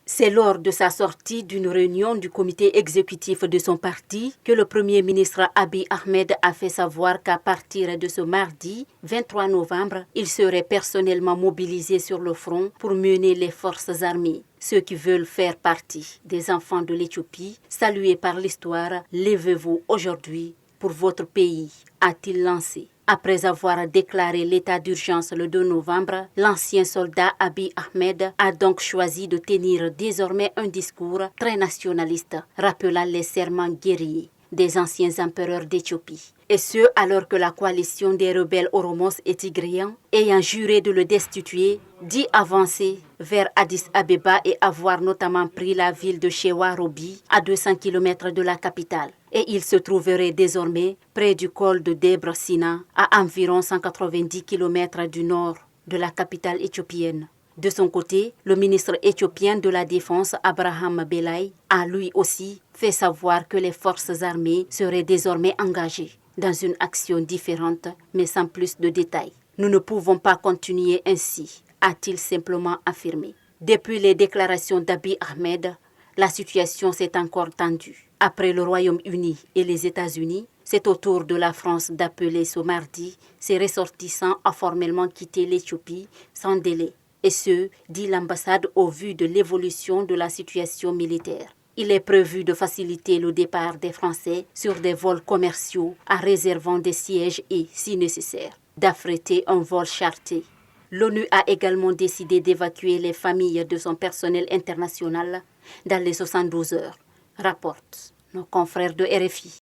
C'est lors de sa sortie d'une réunion du comité exécutif de son parti que le Premier ministre Abiy Ahmed a fait savoir qu'à partir de ce mardi 23 novembre, il serait personnellement mobilisé sur le front pour mener les forces armées. Ceux qui veulent faire partie des enfants de l'Éthiopie, salués par l'histoire, levez-vous aujourd'hui pour votre pays, a-t-il lancé. Après avoir déclaré l'état d'urgence le 2 novembre, l'ancien soldat Abiy Ahmed a donc choisi de tenir désormais un discours très nationaliste, rappelant les serments guerriers des anciens empereurs d'Éthiopie. Et ce, alors que la coalition des rebelles Oromos et Tigréens, ayant juré de le destituer, dit avancer vers Addis Abeba et avoir notamment pris la ville de Shewa-Roby, à 200 km de la capitale. Et il se trouverait désormais près du col de Debre Sina, à environ 190 km du nord de la capitale éthiopienne. De son côté, le ministre éthiopien de la Défense, Abraham Belay, a lui aussi fait savoir que les forces armées seraient désormais engagées dans une action différente, mais sans plus de détails. Nous ne pouvons pas continuer ainsi, a-t-il simplement affirmé. Depuis les déclarations d'Abiy Ahmed, la situation s'est encore tendue. Après le Royaume-Uni et les États-Unis, c'est au tour de la France d'appeler ce mardi ses ressortissants à formellement quitter l'Éthiopie sans délai. Et ce, dit l'ambassade au vu de l'évolution de la situation militaire. Il est prévu de faciliter le départ des Français sur des vols commerciaux en réservant des sièges et, si nécessaire, d'affréter un vol charté. L'ONU a également décidé d'évacuer les familles de son personnel international dans les 72 heures, rapportent nos confrères de RFI.